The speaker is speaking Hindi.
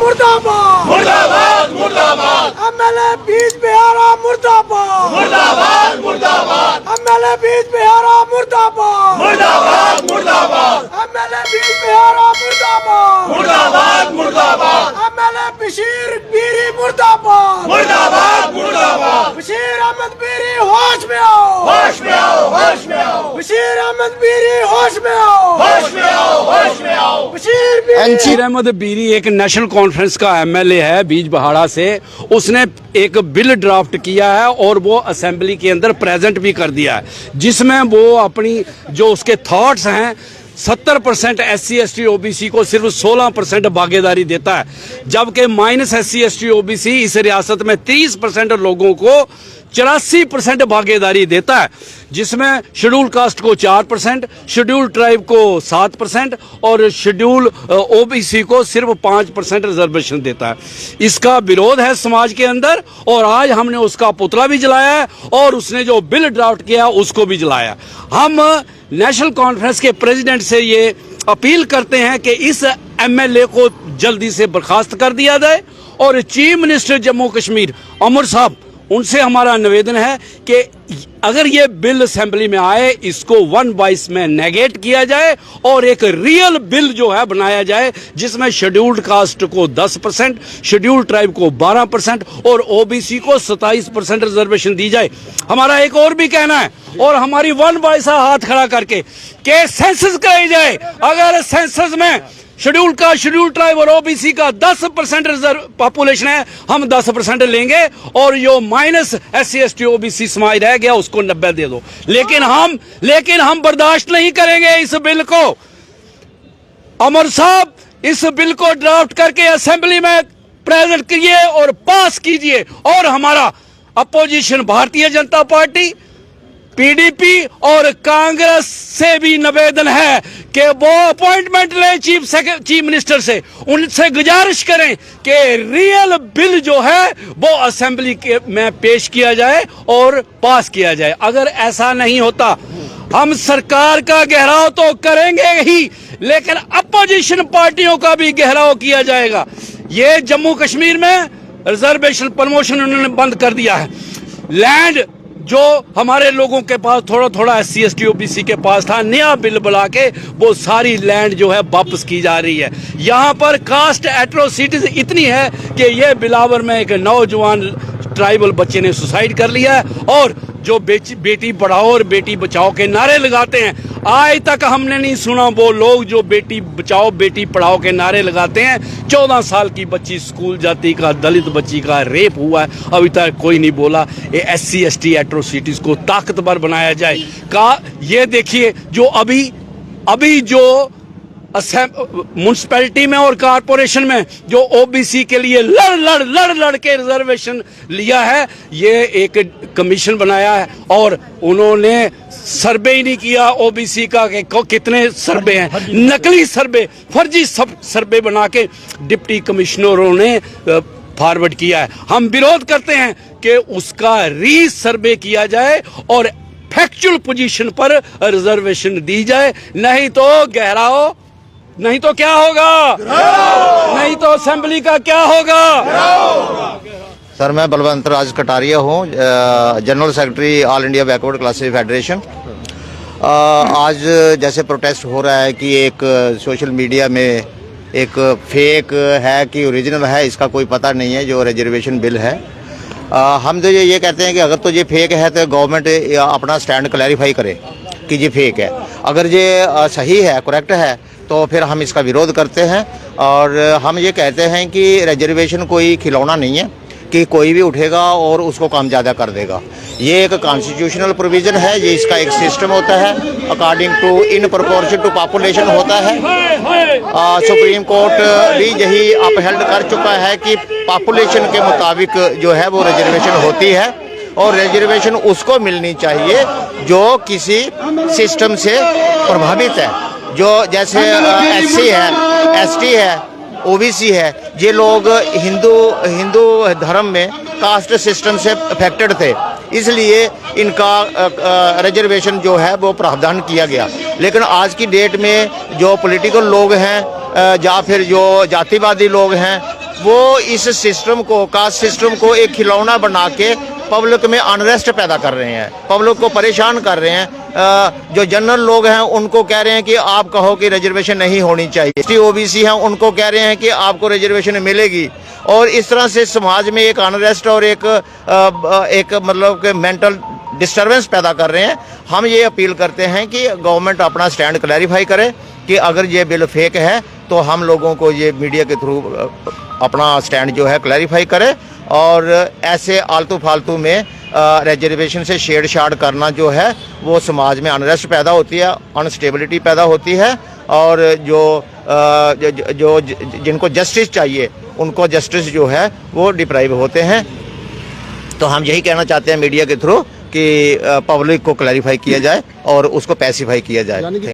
मुर्दाबाद मुर्दाबाद मुर्दाबाद एमएलए बीज बिहारा मुर्दाबाद मुर्दाबाद मुर्दाबाद एमएलए बीज बिहारा मुर्दाबाद मुर्दाबाद मुर्दाबाद एमएलए बीज बिहारा मुर्दाबाद मुर्दाबाद मुर्दाबाद एमएलए बशीर बीरी मुर्दाबाद मुर्दाबाद मुर्दाबाद बशीर अहमद बीरी होश में आओ होश में आओ होश में आओ बशीर अहमद बीरी होश में आओ होश में आओ होश में आओ बशीर बीरी अंशीर अहमद बीरी एक नेशनल कॉन्फ्रेंस का एमएलए है बीजबहाड़ा से। उसने एक बिल ड्राफ्ट किया है और वो असेंबली के अंदर प्रेजेंट भी कर दिया है, जिसमें वो अपनी जो उसके थॉट्स हैं 70% SC ST OBC को सिर्फ 16% भागीदारी देता है, जबकि माइनस SC ST OBC इस रियासत में 30% लोगों को 84% भागीदारी देता है, जिसमें शेड्यूल कास्ट को 4%, शेड्यूल ट्राइब को 7% और शेड्यूल OBC को सिर्फ 5% रिजर्वेशन देता है। इसका विरोध है समाज के अंदर और आज हमने उसका पुतला भी जलाया है और उसने जो बिल ड्राफ्ट किया उसको भी जलाया। हम नेशनल कॉन्फ्रेंस के प्रेसिडेंट से ये अपील करते हैं कि इस एमएलए को जल्दी से बर्खास्त कर दिया जाए और चीफ मिनिस्टर जम्मू कश्मीर अमर साहब, उनसे हमारा निवेदन है कि अगर ये बिल असेंबली में आए इसको 1 वॉइस में नेगेट किया जाए और एक रियल बिल जो है बनाया जाए जिसमें शेड्यूल्ड कास्ट को 10%, शेड्यूल ट्राइब को 12% और ओबीसी को 27% रिजर्वेशन दी जाए। हमारा एक और भी कहना है और हमारी 1 वॉइस हाथ खड़ा करके कि सेंसस कराई जाए। अगर सेंसस में शेड्यूल ट्राइब और ओबीसी का 10% रिजर्व पॉपुलेशन है, हम 10% लेंगे और जो माइनस SC ST OBC समाज रह गया उसको 90 दे दो। लेकिन हम बर्दाश्त नहीं करेंगे इस बिल को। अमर साहब, इस बिल को ड्राफ्ट करके असेंबली में प्रेजेंट कीजिए और पास कीजिए और हमारा opposition Bharatiya Janata party, PDP और कांग्रेस से भी निवेदन है कि वो अपॉइंटमेंट ले चीफ मिनिस्टर से, उनसे गुजारिश करें कि रियल बिल जो है वो असेंबली के में पेश किया जाए और पास किया जाए। अगर ऐसा नहीं होता हम सरकार का घेराव तो करेंगे ही, लेकिन अपोजिशन पार्टियों का भी घेराव किया जाएगा। ये जम्मू कश्मीर में रिजर्वेशन प्रमोशन उन्होंने बंद कर दिया है। लैंड जो हमारे लोगों के पास थोड़ा थोड़ा SC ST OBC के पास था, नया बिल बुला के वो सारी लैंड जो है वापस की जा रही है। यहाँ पर कास्ट एट्रोसिटीज इतनी है कि ये बिलावर में एक नौजवान ट्राइबल बच्चे ने सुसाइड कर लिया है और जो बेटी पढ़ाओ और बेटी बचाओ के नारे लगाते हैं, आज तक हमने नहीं सुना वो लोग जो बेटी बचाओ बेटी पढ़ाओ के नारे लगाते हैं। 14 साल की बच्ची स्कूल जाती का, दलित बच्ची का रेप हुआ है, अभी तक कोई नहीं बोला। ये SC ST एट्रोसिटीज को ताकतवर बनाया जाए। ये देखिए जो अभी जो म्युनिसिपैलिटी में और कारपोरेशन में जो ओबीसी के लिए लड़ के रिजर्वेशन लिया है, ये एक कमीशन बनाया है और उन्होंने सर्वे ही नहीं किया ओबीसी का कि कितने सर्वे हैं, नकली सर्वे, फर्जी सर्वे बना के डिप्टी कमिश्नरों ने फॉरवर्ड किया है। हम विरोध करते हैं कि उसका री सर्वे किया जाए और फैक्चुअल पोजीशन पर रिजर्वेशन दी जाए, नहीं तो घेराव, नहीं तो क्या होगा, नहीं तो असेंबली का क्या होगा। सर, मैं बलवंत राज कटारिया हूँ, general secretary all India backward classes federation. आज जैसे प्रोटेस्ट हो रहा है कि एक सोशल मीडिया में एक फेक है कि ओरिजिनल है, इसका कोई पता नहीं है जो रिजर्वेशन बिल है। हम तो ये कहते हैं कि अगर तो ये फेक है तो गवर्नमेंट अपना स्टैंड क्लैरिफाई करे कि ये फेक है। अगर ये सही है, करेक्ट है, तो फिर हम इसका विरोध करते हैं और हम ये कहते हैं कि रिजर्वेशन कोई खिलौना नहीं है कि कोई भी उठेगा और उसको काम ज़्यादा कर देगा। ये एक कॉन्स्टिट्यूशनल प्रोविज़न है, ये इसका एक सिस्टम होता है, according to in proportion to population होता है। सुप्रीम कोर्ट भी यही अपहेल्ड कर चुका है कि पॉपुलेशन के मुताबिक जो है वो रिजर्वेशन होती है और रिजर्वेशन उसको मिलनी चाहिए जो किसी सिस्टम से प्रभावित है। जो जैसे SC है, ST है, OBC है, ये लोग हिंदू धर्म में कास्ट सिस्टम से अफेक्टेड थे, इसलिए इनका रिजर्वेशन जो है वो प्रावधान किया गया। लेकिन आज की डेट में जो पॉलिटिकल लोग हैं या फिर जो जातिवादी लोग हैं, वो इस सिस्टम को, कास्ट सिस्टम को एक खिलौना बना के पब्लिक में अनरेस्ट पैदा कर रहे हैं, पब्लिक को परेशान कर रहे हैं। जो जनरल लोग हैं उनको कह रहे हैं कि आप कहो कि रिजर्वेशन नहीं होनी चाहिए, एसटी ओबीसी हैं उनको कह रहे हैं कि आपको रिजर्वेशन मिलेगी, और इस तरह से समाज में एक अनरेस्ट और एक मतलब कि मेंटल डिस्टर्बेंस पैदा कर रहे हैं। हम ये अपील करते हैं कि गवर्नमेंट अपना स्टैंड क्लैरिफाई करे कि अगर ये बिल फेक है तो हम लोगों को ये मीडिया के थ्रू अपना स्टैंड जो है क्लैरिफाई करे, और ऐसे आलतू फालतू में रिजर्वेशन से छेड़छाड़ करना जो है वो समाज में अनरेस्ट पैदा होती है, अनस्टेबिलिटी पैदा होती है, और जो जिनको जस्टिस चाहिए उनको जस्टिस जो है वो डिप्राइव होते हैं। तो हम यही कहना चाहते हैं मीडिया के थ्रू कि पब्लिक को क्लैरिफाई किया जाए और उसको पैसिफाई किया जाए।